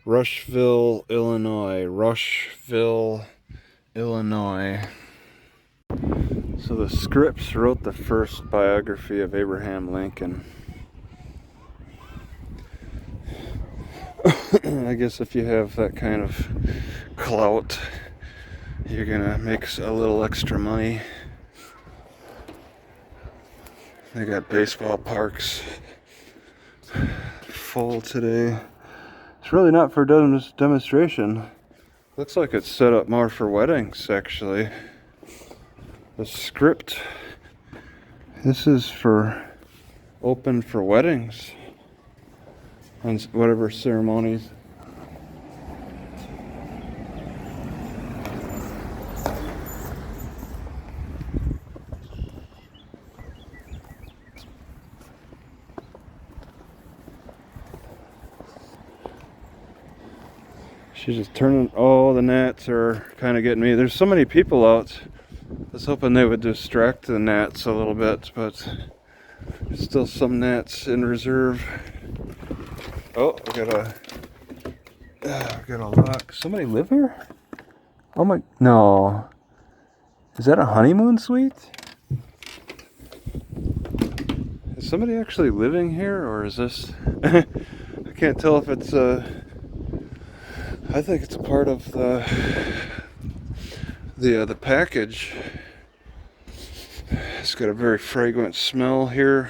Rushville, Illinois. Rushville, Illinois. So the Scripps wrote the first biography of Abraham Lincoln. I guess if you have that kind of clout, you're gonna make a little extra money. They got baseball parks full today. It's really not for demonstration. Looks like it's set up more for weddings, actually. The script. This is for open for weddings and whatever ceremonies. She's just turning. Oh, the gnats are kind of getting me. There's so many people out. I was hoping they would distract the gnats a little bit, but there's still some gnats in reserve. Oh, we got a lock. Somebody live here? Oh my, no. Is that a honeymoon suite? Is somebody actually living here, or is this? I can't tell if it's I think it's a part of the package. It's got a very fragrant smell here.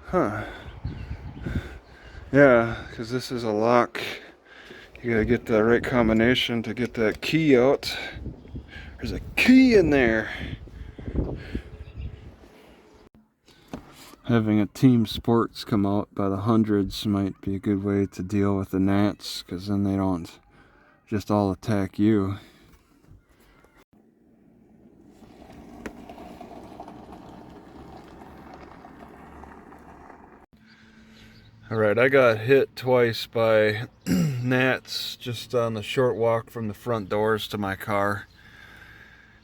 Huh. Yeah, because this is a lock. You gotta get the right combination to get that key out. There's a key in there. Having a team sports come out by the hundreds might be a good way to deal with the gnats, because then they don't just all attack you. Alright, I got hit twice by gnats just on the short walk from the front doors to my car.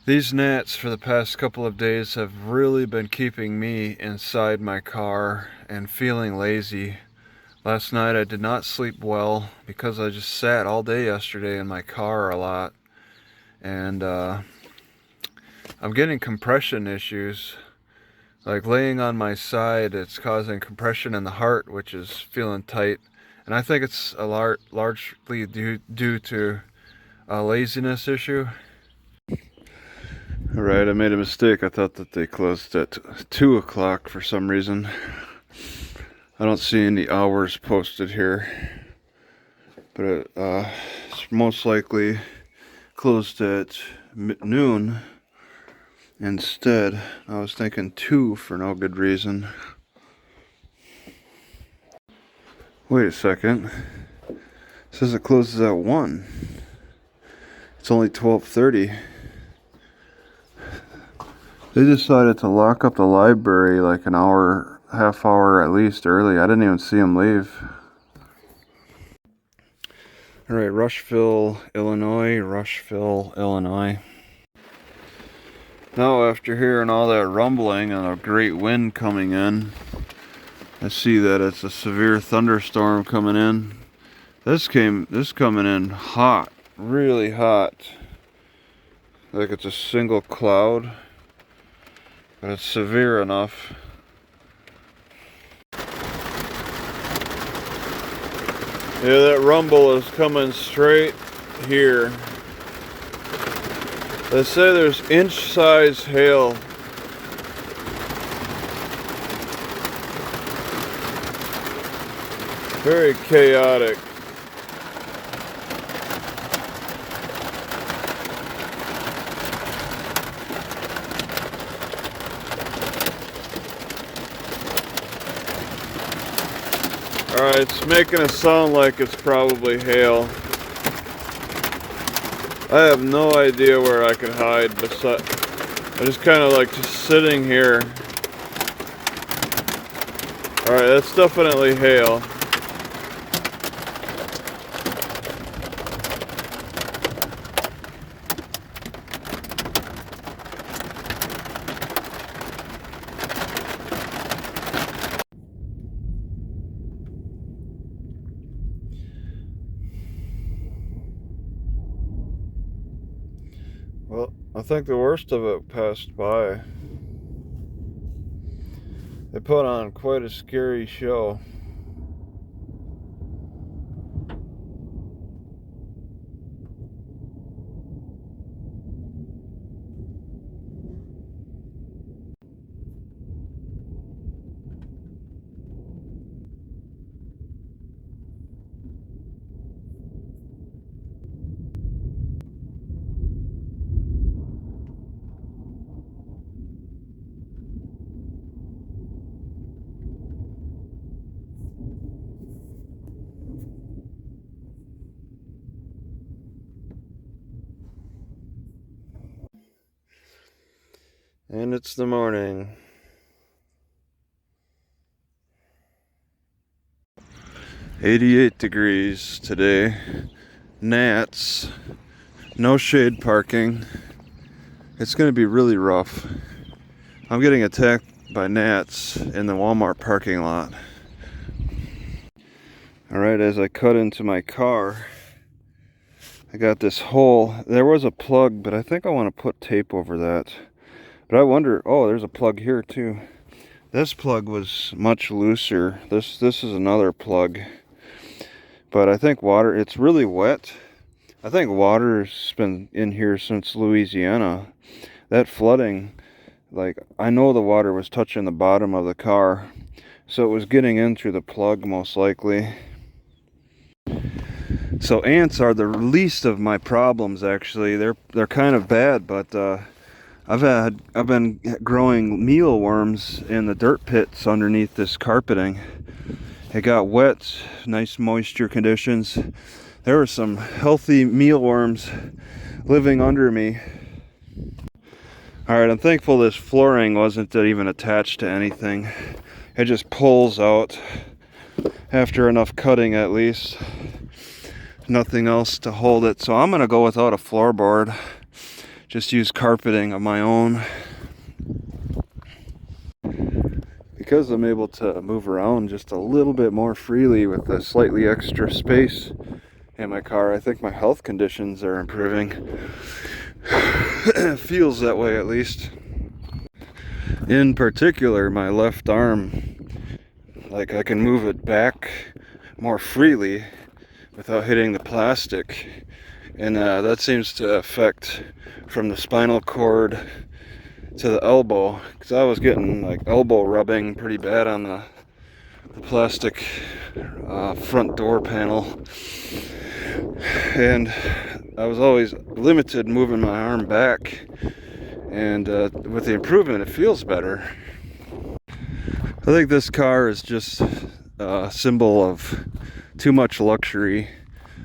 These gnats for the past couple of days have really been keeping me inside my car and feeling lazy. Last night I did not sleep well because I just sat all day yesterday in my car a lot. And I'm getting compression issues. Like laying on my side, it's causing compression in the heart, which is feeling tight. And I think it's largely due to a laziness issue. Alright, I made a mistake. I thought that they closed at 2 o'clock for some reason. I don't see any hours posted here. But it's most likely closed at noon instead. I was thinking 2 for no good reason. Wait a second. It says it closes at 1. It's only 12:30. They decided to lock up the library like an hour, half hour at least early. I didn't even see them leave. Alright, Rushville, Illinois, Rushville, Illinois. Now after hearing all that rumbling and a great wind coming in, I see that it's a severe thunderstorm coming in. This coming in hot, really hot. Like it's a single cloud. But it's severe enough. Yeah, that rumble is coming straight here. They say there's inch-size hail. Very chaotic. Alright, it's making it sound like it's probably hail. I have no idea where I could hide beside. I'm just kind of like just sitting here. Alright, that's definitely hail. I think the worst of it passed by. They put on quite a scary show. And it's the morning. .88 degrees today. Gnats. No shade parking. It's going to be really rough. I'm getting attacked by gnats in the Walmart parking lot. Alright, as I cut into my car, I got this hole. There was a plug, but I think I want to put tape over that. But I wonder, oh, there's a plug here too. This plug was much looser. This is another plug. But I think water, it's really wet. I think water's been in here since Louisiana. That flooding, like, I know the water was touching the bottom of the car, so it was getting in through the plug most likely. So ants are the least of my problems, actually. They're kind of bad, but I've been growing mealworms in the dirt pits underneath this carpeting. It got wet, nice moisture conditions. There were some healthy mealworms living under me. Alright, I'm thankful this flooring wasn't even attached to anything. It just pulls out after enough cutting at least. Nothing else to hold it, so I'm gonna go without a floorboard. Just use carpeting of my own. Because I'm able to move around just a little bit more freely with a slightly extra space in my car, I think my health conditions are improving. It feels that way, at least. In particular, my left arm, like, I can move it back more freely without hitting the plastic, and that seems to affect from the spinal cord to the elbow, because I was getting like elbow rubbing pretty bad on the plastic front door panel, and I was always limited moving my arm back, and with the improvement it feels better. I think this car is just a symbol of too much luxury.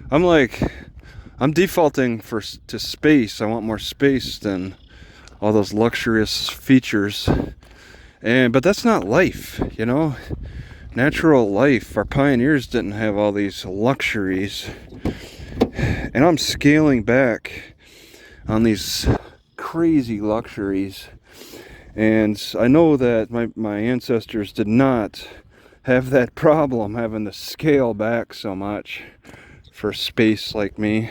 I'm defaulting to space. I want more space than all those luxurious features. But that's not life, you know? Natural life. Our pioneers didn't have all these luxuries. And I'm scaling back on these crazy luxuries. And I know that my ancestors did not have that problem, having to scale back so much for space like me.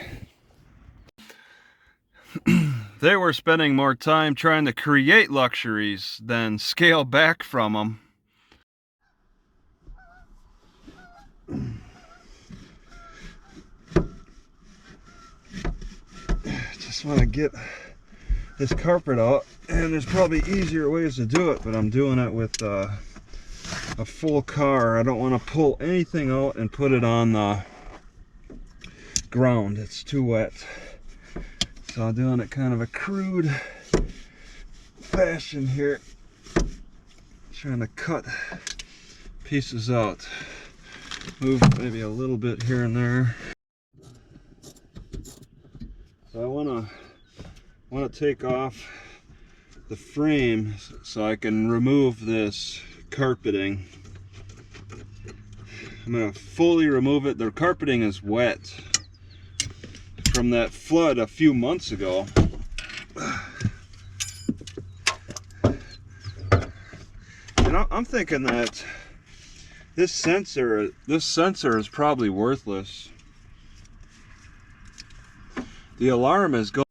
They were spending more time trying to create luxuries than scale back from them. Just want to get this carpet out, and there's probably easier ways to do it, but I'm doing it with a full car. I don't want to pull anything out and put it on the ground. It's too wet. So I'm doing it kind of a crude fashion here, trying to cut pieces out, move maybe a little bit here and there. So I want to take off the frame so I can remove this carpeting. I'm going to fully remove it. The carpeting is wet from that flood a few months ago. And I'm thinking that this sensor is probably worthless. The alarm is going.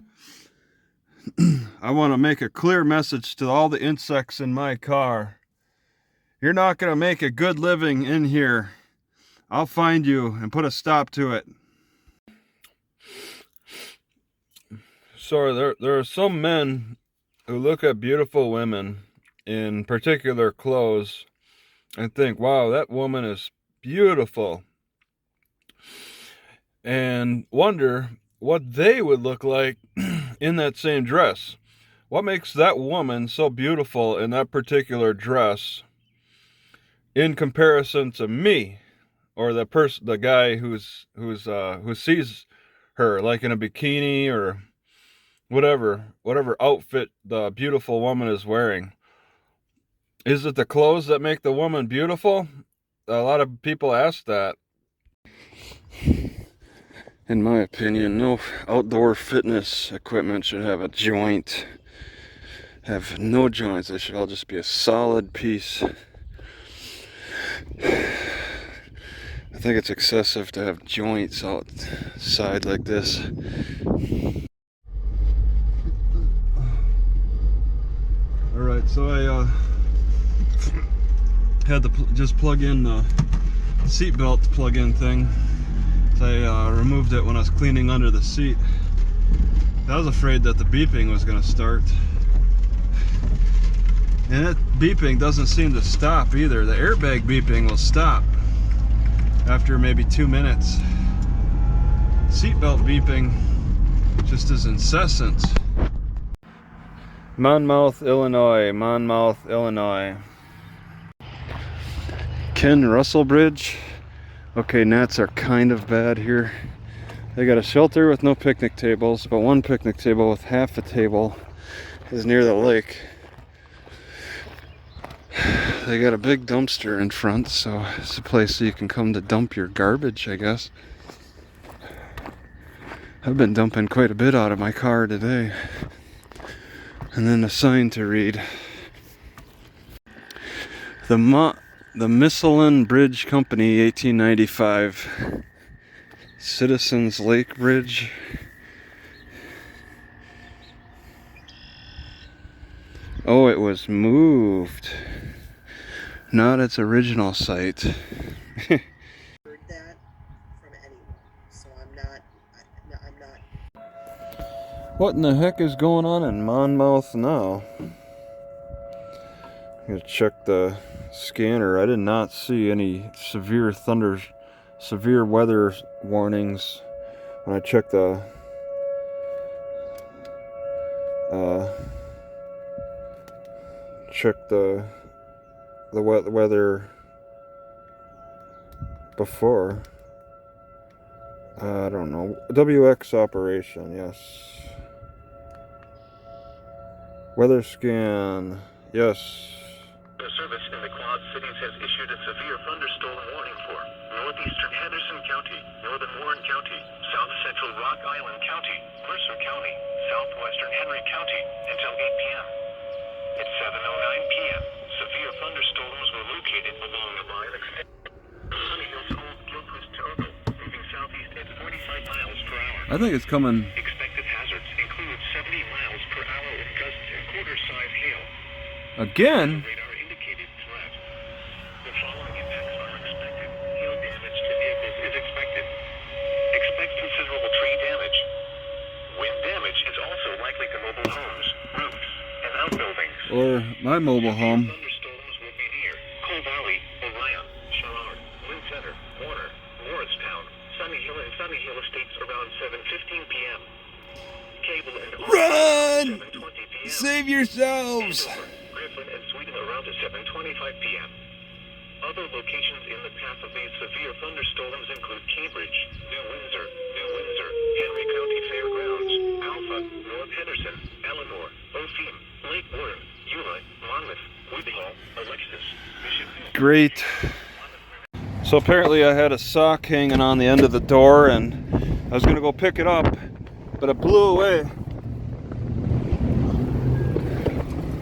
I want to make a clear message to all the insects in my car. You're not going to make a good living in here. I'll find you and put a stop to it. So there are some men who look at beautiful women in particular clothes and think, wow, that woman is beautiful, and wonder what they would look like in that same dress. What makes that woman so beautiful in that particular dress in comparison to me, or the guy who sees her like in a bikini or whatever outfit the beautiful woman is wearing? Is it the clothes that make the woman beautiful? A lot of people ask that. In my opinion, no outdoor fitness equipment should have a joint. Have no joints. They should all just be a solid piece. I think it's excessive to have joints outside like this. Alright, so I had to just plug in the seatbelt plug-in thing. So I removed it when I was cleaning under the seat. I was afraid that the beeping was going to start. And that beeping doesn't seem to stop either. The airbag beeping will stop after maybe 2 minutes. Seatbelt beeping just is incessant. Monmouth, Illinois. Monmouth, Illinois. Ken Russell Bridge. Okay, gnats are kind of bad here. They got a shelter with no picnic tables, but one picnic table with half a table is near the lake. They got a big dumpster in front, so it's a place you can come to dump your garbage, I guess. I've been dumping quite a bit out of my car today. And then a sign to read. The Misselin Bridge Company, 1895. Citizens Lake Bridge. Oh, it was moved. Not its original site. Heard that from anyone, so I'm not. What in the heck is going on in Monmouth now? I'm gonna check the scanner. I did not see any severe weather warnings when I checked the weather before. I don't know. WX operation, yes. Weather scan, yes. The service in the Quad Cities has issued a severe thunderstorm warning for northeastern Henderson County, northern Warren County, south central Rock Island County, Mercer County, southwestern Henry County, until 8 p.m. At 7:09 p.m., severe thunderstorms were located along the line extending Sunny Hills Old Gilchrist to Ogle, moving southeast at 45 miles per hour. I think it's coming. Expected hazards include 70 miles per hour with gusts and quarter-size hail. Again? Radar indicated threat. The following impacts are expected. Hail damage to vehicles is expected. Expect considerable tree damage. Wind damage is also likely to mobile homes, roofs, and outbuildings. Or my mobile home. Thunderstorms will be near Coal Valley, Orion, Sherrard, Lynn Center, Warner, Morristown, Sunny Hill, and Sunny Hill Estates around 7:15 p.m. Cable and Run! 7:20 p.m. Save yourselves! Andover, Griffin, and Sweden around 7:25 p.m. Other locations in the path of these severe thunderstorms include Cambridge, New Windsor, Henry County Fairgrounds, Alpha, North Henderson, Eleanor, Opheme, Lake Warren, Eula, Monmouth, Woody Hall, Alexis, Bishop. Great. So apparently I had a sock hanging on the end of the door and I was gonna go pick it up, but it blew away.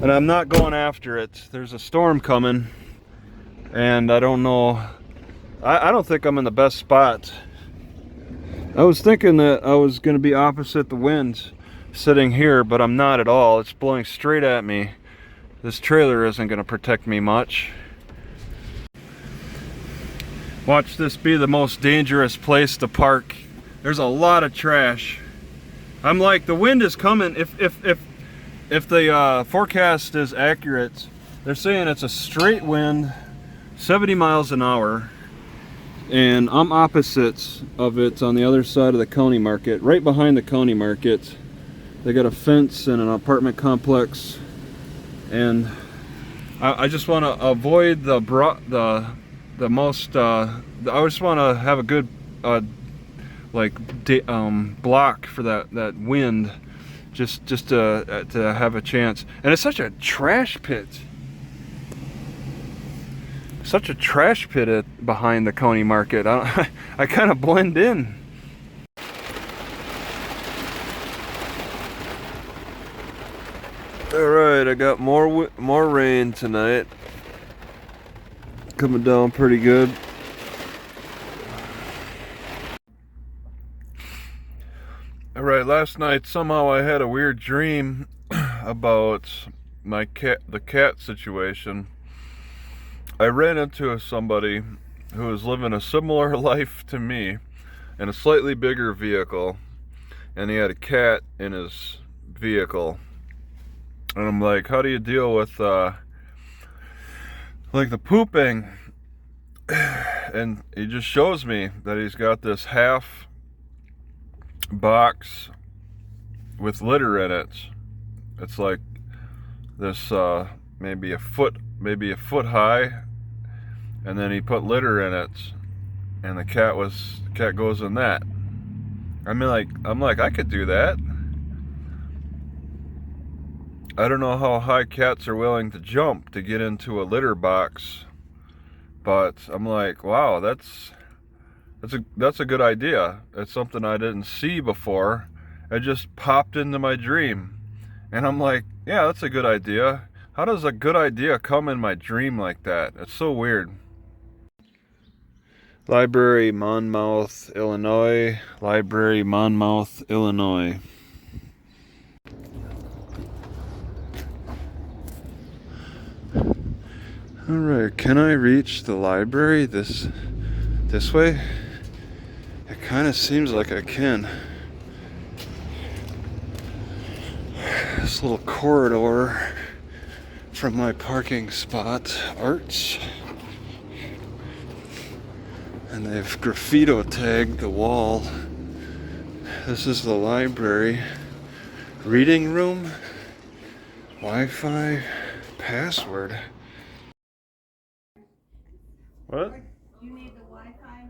And I'm not going after it. There's a storm coming and I don't know. I don't think I'm in the best spot. I was thinking that I was gonna be opposite the wind, sitting here, but I'm not at all. It's blowing straight at me. This trailer isn't going to protect me much. Watch this be the most dangerous place to park. There's a lot of trash. I'm like, the wind is coming. If the forecast is accurate, they're saying it's a straight wind, 70 miles an hour. And I'm opposite of it on the other side of the county market, right behind the county market. They got a fence and an apartment complex, and I just want to avoid the most. I just want to have a good block for that wind, just to have a chance. And it's such a trash pit. Such a trash pit behind the county market. I kind of blend in. All right, I got more rain tonight. Coming down pretty good. All right, last night somehow I had a weird dream about the cat situation. I ran into somebody who was living a similar life to me in a slightly bigger vehicle, and he had a cat in his vehicle. And I'm like, how do you deal with like the pooping? And he just shows me that he's got this half box with litter in it. It's like this maybe a foot high, and then he put litter in it, and the cat goes in that. I'm like, I could do that. I don't know how high cats are willing to jump to get into a litter box, but I'm like, wow, that's a good idea. It's something I didn't see before. It just popped into my dream, and I'm like, yeah, that's a good idea. How does a good idea come in my dream like that? It's so weird. Library, Monmouth, Illinois. Library, Monmouth, Illinois. Alright, can I reach the library this way? It kind of seems like I can. This little corridor from my parking spot arts, and they've graffito tagged the wall. This is the library. Reading room, Wi-Fi, password. What? You need the Wi-Fi?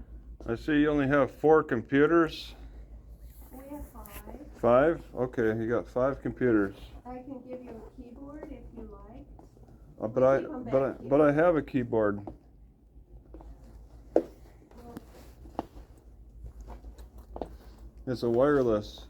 I see you only have 4 computers. We have 5. 5? Okay, you got 5 computers. I can give you a keyboard if you like. But I have a keyboard. It's a wireless.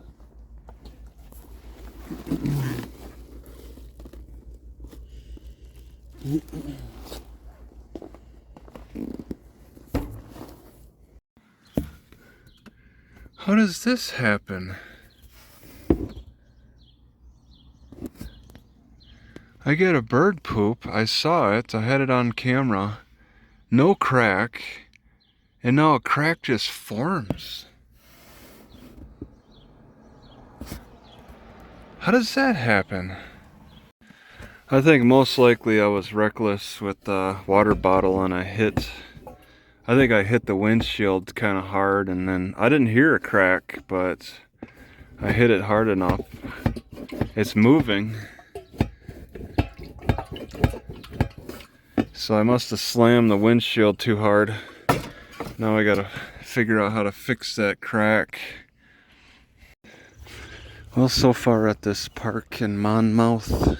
How does this happen? I get a bird poop. I saw it. I had it on camera. No crack. And now a crack just forms. How does that happen? I think most likely I was reckless with the water bottle, and I think I hit the windshield kind of hard, and then I didn't hear a crack, but I hit it hard enough. It's moving. So I must have slammed the windshield too hard. Now I gotta figure out how to fix that crack. Well, so far at this park in Monmouth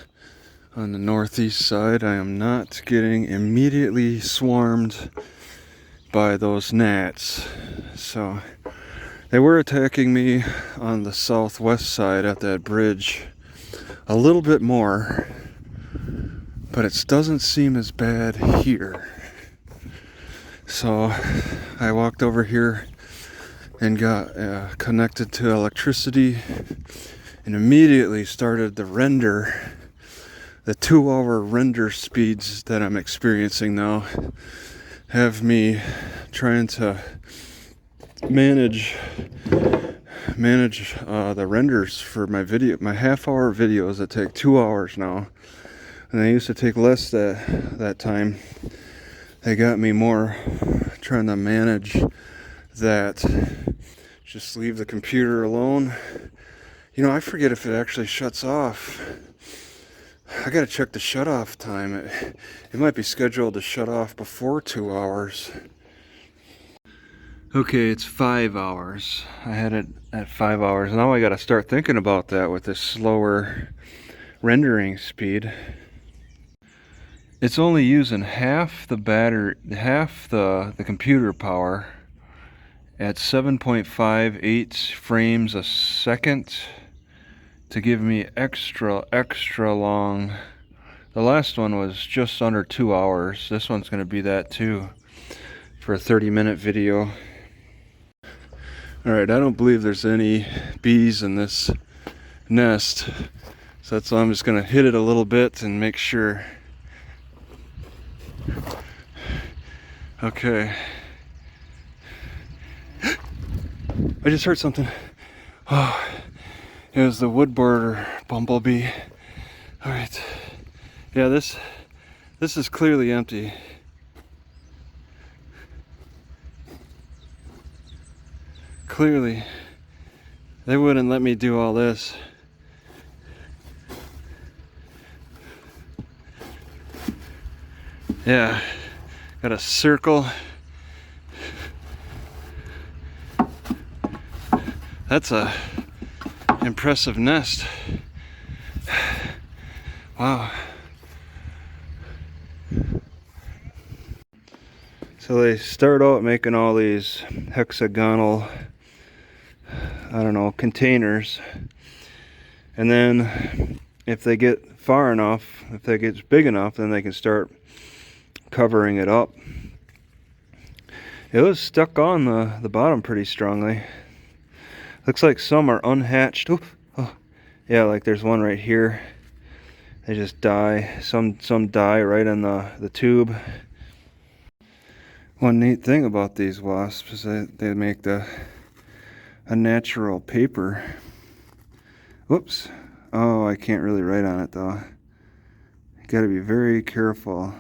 on the northeast side, I am not getting immediately swarmed by those gnats. So they were attacking me on the southwest side at that bridge a little bit more, but it doesn't seem as bad here. So I walked over here and got connected to electricity and immediately started the render. The 2-hour render speeds that I'm experiencing now have me trying to manage the renders for my half-hour videos that take 2 hours now, and they used to take less that time. They got me more trying to manage that. Just leave the computer alone. You know, I forget if it actually shuts off. I gotta check the shut-off time. It might be scheduled to shut off before 2 hours. Okay, it's 5 hours. I had it at 5 hours. Now I gotta start thinking about that with this slower rendering speed. It's only using half the battery, half the computer power at 7.58 frames a second to give me extra long. The last one was just under 2 hours. This one's going to be that too for a 30-minute video. Alright, I don't believe there's any bees in this nest, so that's why I'm just going to hit it a little bit and make sure. Okay. I just heard something. Oh, it was the wood borer bumblebee. Alright. Yeah, this is clearly empty. Clearly. They wouldn't let me do all this. Yeah. Got a circle. That's a impressive nest. Wow. So they start out making all these hexagonal, I don't know, containers. And then if they get far enough, if they get big enough, then they can start covering it up. It was stuck on the bottom pretty strongly. Looks like some are unhatched. Ooh, oh, yeah, like there's one right here. They just die. Some die right in the tube. One neat thing about these wasps is that they make a natural paper. Whoops. Oh, I can't really write on it though. You gotta be very careful.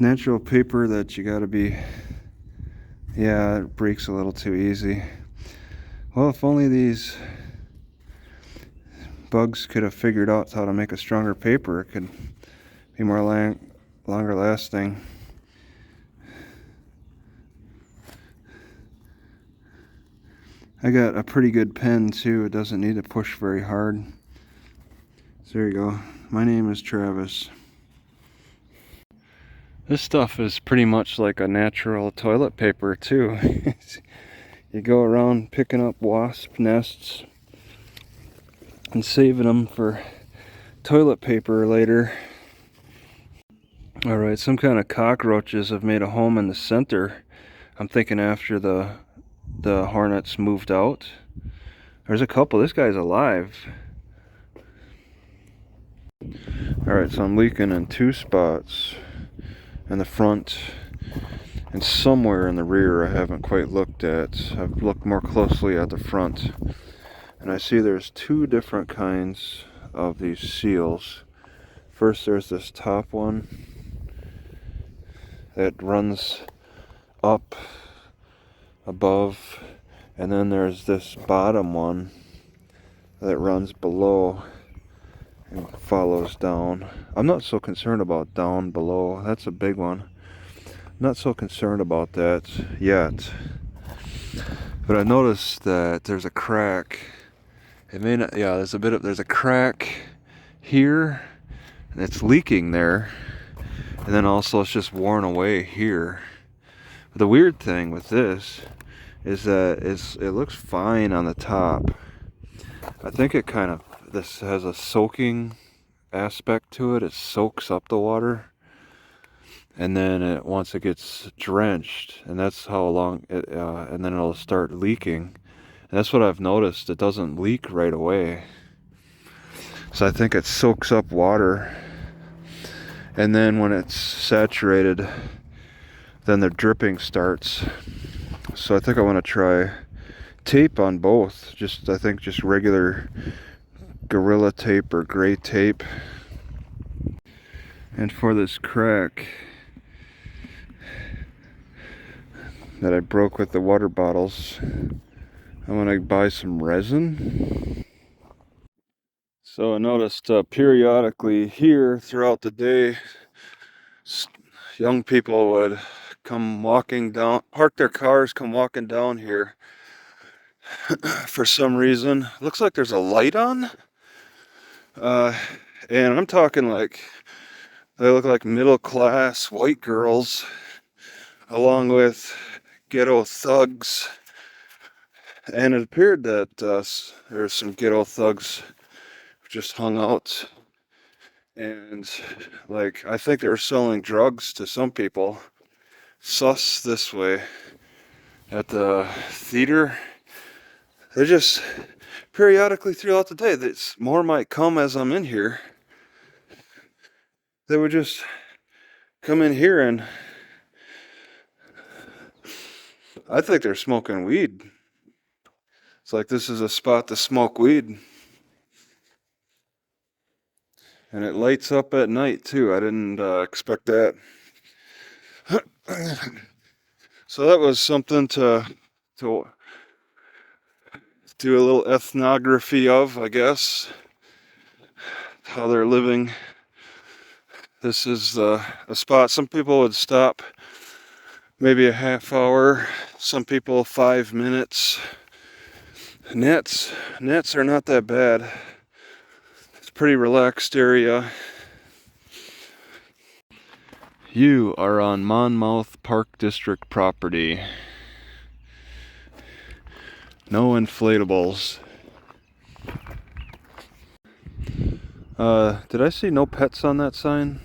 Natural paper that you gotta be. Yeah, it breaks a little too easy. Well, if only these bugs could have figured out how to make a stronger paper, it could be more longer lasting. I got a pretty good pen too. It doesn't need to push very hard. So there you go. My name is Travis. This stuff is pretty much like a natural toilet paper too. You go around picking up wasp nests and saving them for toilet paper later. Alright, some kind of cockroaches have made a home in the center. I'm thinking after the hornets moved out. There's a couple. This guy's alive. Alright, so I'm leaking in 2 spots. In the front and somewhere in the rear I haven't quite looked at. I've looked more closely at the front, and I see there's 2 different kinds of these seals. First there's this top one that runs up above, and then there's this bottom one that runs below and follows down. I'm not so concerned about down below. That's a big one. I'm not so concerned about that yet. But I noticed that there's a crack. It may not, yeah, there's a crack here, and it's leaking there. And then also it's just worn away here. But the weird thing with this is that it looks fine on the top. I think this has a soaking aspect to it. It soaks up the water, and then once it gets drenched, and that's how long it, and then it'll start leaking. That's what I've noticed. It doesn't leak right away. So I think it soaks up water. And then when it's saturated, then the dripping starts. So I think I want to try tape on both. I think just regular Gorilla Tape or gray tape. And for this crack that I broke with the water bottles, I want to buy some resin. So I noticed periodically here throughout the day, young people would come walking down, park their cars, come walking down here for some reason. Looks like there's a light on. And I'm talking like, they look like middle class white girls along with ghetto thugs. And it appeared that there's some ghetto thugs just hung out. And like, I think they were selling drugs to some people. Sus this way at the theater. They're just periodically throughout the day, more might come as I'm in here. They would just come in here and I think they're smoking weed. It's like this is a spot to smoke weed. And it lights up at night too. I didn't expect that. So that was something to do a little ethnography of, I guess. How they're living. This is a spot. Some people would stop maybe a half hour. Some people 5 minutes. Gnats are not that bad. It's a pretty relaxed area. You are on Monmouth Park District property. No inflatables. Did I see no pets on that sign?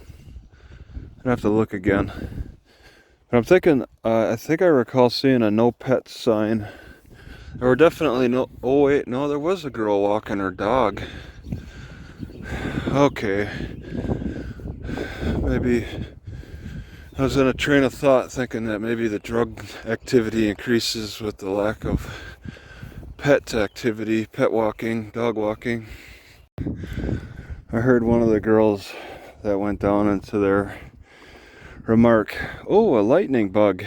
I'd have to look again. But I'm thinking, I think I recall seeing a no pet sign. There were definitely no, oh wait, no, there was a girl walking her dog. Okay. Maybe I was in a train of thought thinking that maybe the drug activity increases with the lack of pet activity, pet walking, dog walking. I heard one of the girls that went down into their remark, "Oh, a lightning bug."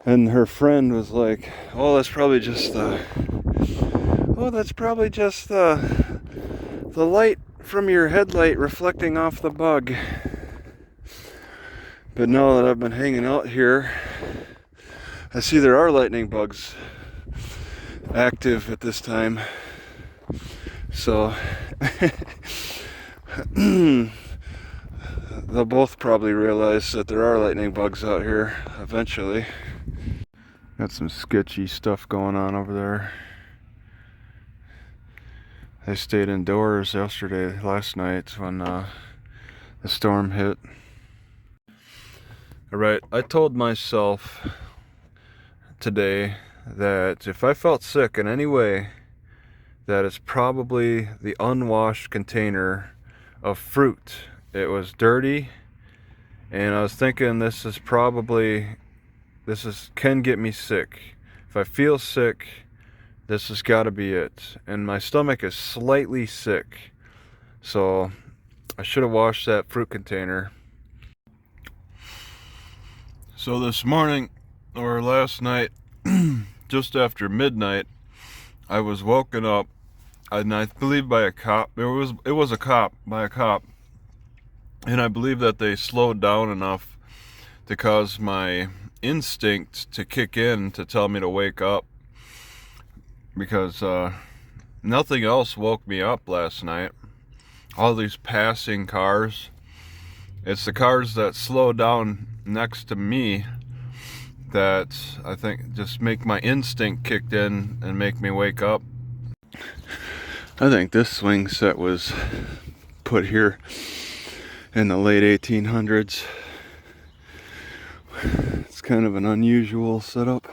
And her friend was like, "Oh, that's probably just the light from your headlight reflecting off the bug." But now that I've been hanging out here, I see there are lightning bugs active at this time. So they'll both probably realize that there are lightning bugs out here eventually. Got some sketchy stuff going on over there. They stayed indoors last night when the storm hit. Alright, I told myself today that if I felt sick in any way, that it's probably the unwashed container of fruit. It was dirty, and I was thinking can get me sick. If I feel sick, this has got to be it. And my stomach is slightly sick, so I should have washed that fruit container. So this morning, or last night, just after midnight, I was woken up, and I believe by a cop. It was a cop, by a cop. And I believe that they slowed down enough to cause my instinct to kick in to tell me to wake up, because nothing else woke me up last night. All these passing cars. It's the cars that slow down next to me that I think just make my instinct kicked in and make me wake up. I think this swing set was put here in the late 1800s. It's kind of an unusual setup.